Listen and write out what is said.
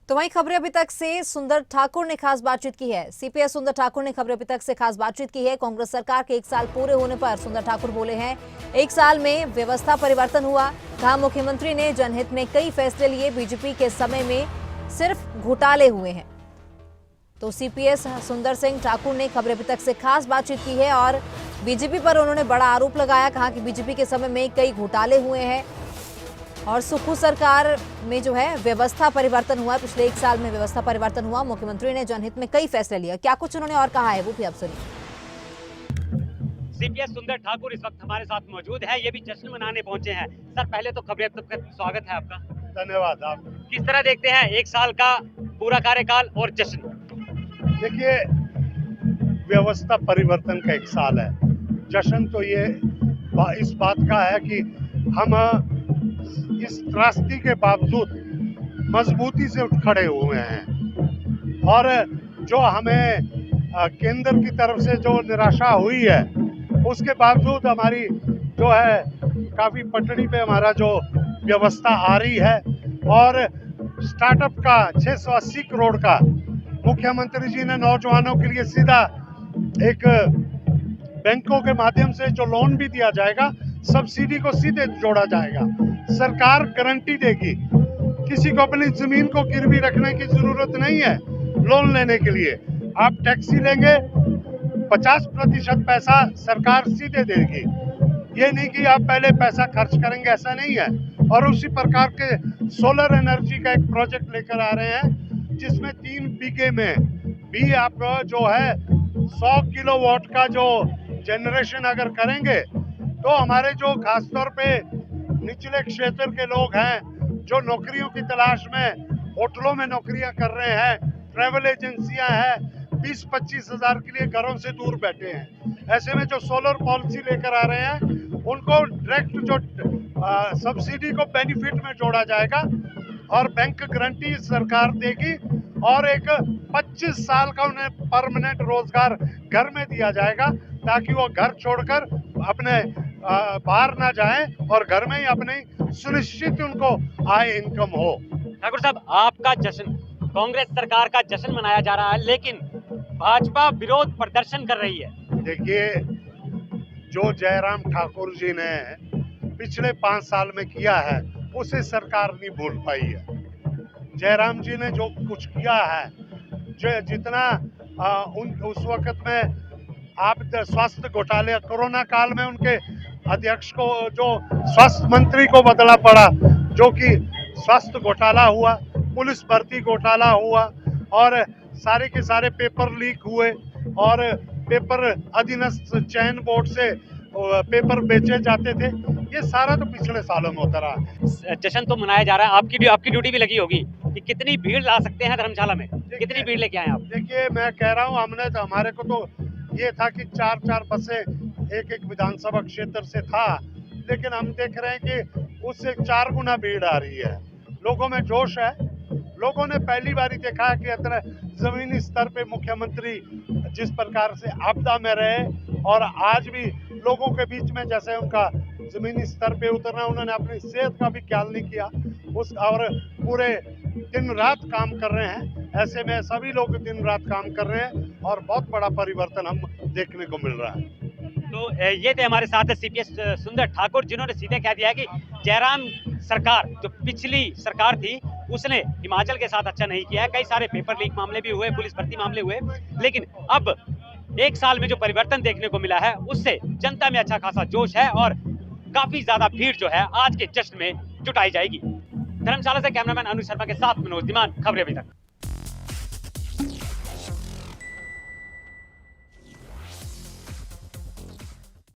तो वहीं खबरें अभी तक से सुंदर ठाकुर ने खास बातचीत की है। सीपीएस सुंदर ठाकुर ने खबरें अभी तक से खास बातचीत की है। कांग्रेस सरकार के 1 साल पूरे होने पर सुंदर ठाकुर बोले हैं, 1 साल में व्यवस्था परिवर्तन हुआ। कहा मुख्यमंत्री ने जनहित में कई फैसले लिए, बीजेपी के समय में सिर्फ घोटाले हुए हैं। तो सीपीएस सुंदर सिंह ठाकुर ने खबरें अभी तक से खास बातचीत की है और बीजेपी पर उन्होंने बड़ा आरोप लगाया। कहा कि बीजेपी के समय में कई घोटाले हुए हैं और सुक्खू सरकार में जो है व्यवस्था परिवर्तन हुआ है। पिछले 1 साल में व्यवस्था परिवर्तन हुआ। मुख्यमंत्री ने जनहित में कई फैसले लिए। क्या कुछ उन्होंने और कहा है वो भी आप सुनिए। सीपीएस सुंदर ठाकुर इस वक्त हमारे साथ मौजूद है। ये भी जश्न मनाने पहुंचे हैं। सर, पहले तो खबरें तक स्वागत है आपका। धन्यवाद। आप किस तरह देखते हैं 1 साल का पूरा कार्यकाल और जश्न? देखिए, व्यवस्था परिवर्तन का 1 साल है। जश्न तो ये इस बात का है कि हम इस त्रासदी के बावजूद मजबूती से उठ खड़े हुए हैं और जो हमें केंद्र की तरफ से जो निराशा हुई है उसके बावजूद हमारी जो है काफी पटड़ी पे हमारा जो व्यवस्था आ रही है और स्टार्टअप का 680 करोड़ का मुख्यमंत्री जी ने नौजवानों के लिए सीधा एक बैंकों के माध्यम से जो लोन भी दिया जाएगा, सब्सिडी को सीधे जोड़ा जाएगा। सरकार गारंटी देगी, किसी को अपनी जमीन को गिरवी रखने की जरूरत नहीं है। लोन लेने के लिए आप टैक्सी लेंगे, 50% पैसा सरकार सीधे देगी। ये नहीं कि आप पहले पैसा खर्च करेंगे, ऐसा नहीं है। और उसी प्रकार के सोलर एनर्जी का एक प्रोजेक्ट लेकर आ रहे हैं जिसमें 3 बीघे में भी आप जो है 100 किलोवाट का जो जनरेशन अगर करेंगे तो हमारे जो खासतौर पे निचले क्षेत्र के लोग हैं जो नौकरियों की तलाश में होटलों में नौकरियां कर रहे हैं, ट्रैवल एजेंसियां हैं, 20-25 हजार के लिए घरों से दूर बैठे हैं। ऐसे में जो सोलर पॉलिसी लेकर आ रहे हैं उनको डायरेक्ट जो सब्सिडी को बेनिफिट में जोड़ा जाएगा और बैंक गारंटी सरकार देगी और एक 25 साल का उन्हें परमानेंट रोजगार घर में दिया जाएगा ताकि वो घर छोड़कर अपने बाहर ना जाएं और घर में ही अपने सुनिश्चित उनको आय इनकम हो। ठाकुर साहब, आपका जश्न, कांग्रेस सरकार का जश्न मनाया जा रहा है लेकिन भाजपा विरोध प्रदर्शन कर रही है। देखिए, जो जयराम ठाकुर जी ने पिछले 5 साल में किया है उसे सरकार नहीं भूल पाई है। जयराम जी ने जो कुछ किया है, जो जितना उस वक्त में आप स्वास्थ्य घोटाले, कोरोना काल में उनके अध्यक्ष को, जो स्वास्थ्य मंत्री को बदलना पड़ा, जो कि स्वास्थ्य घोटाला हुआ, पुलिस भर्ती घोटाला हुआ और सारे के सारे पेपर लीक हुए और पेपर अधीनस्थ चयन बोर्ड से पेपर बेचे जाते थे। ये सारा तो पिछले सालों में होता रहा। जश्न तो मनाया जा रहा है, आपकी ड्यूटी भी लगी होगी कि कितनी भीड़ ला सकते हैं धर्मशाला में, कितनी भीड़ लेके आए आप? देखिए, मैं कह रहा हूँ, हमने तो हमारे को तो ये था कि 4-4 बसें एक विधानसभा क्षेत्र से था, लेकिन हम देख रहे हैं कि उससे 4 गुना भीड़ आ रही है। लोगों में जोश है। लोगों ने पहली बार ही देखा कि इतना जमीनी स्तर पे मुख्यमंत्री जिस प्रकार से आपदा में रहे और आज भी लोगों के बीच में जैसे उनका जमीनी स्तर पे उतरना, उन्होंने अपनी सेहत का भी ख्याल नहीं किया उस और पूरे दिन रात काम कर रहे हैं। ऐसे में सभी लोग दिन रात काम कर रहे हैं और बहुत बड़ा परिवर्तन हम देखने को मिल रहा है। तो ये थे हमारे साथ सीपीएस सुंदर ठाकुर, जिन्होंने सीधे कह दिया कि जयराम सरकार, जो पिछली सरकार थी, उसने हिमाचल के साथ अच्छा नहीं किया है। कई सारे पेपर लीक मामले भी हुए, पुलिस भर्ती मामले हुए, लेकिन अब 1 साल में जो परिवर्तन देखने को मिला है उससे जनता में अच्छा खासा जोश है और काफी ज्यादा भीड़ जो है आज के जश्न में जुटाई जाएगी। धर्मशाला से कैमरामैन अनु शर्मा के साथ मनोज धीमान, खबरें अभी तक।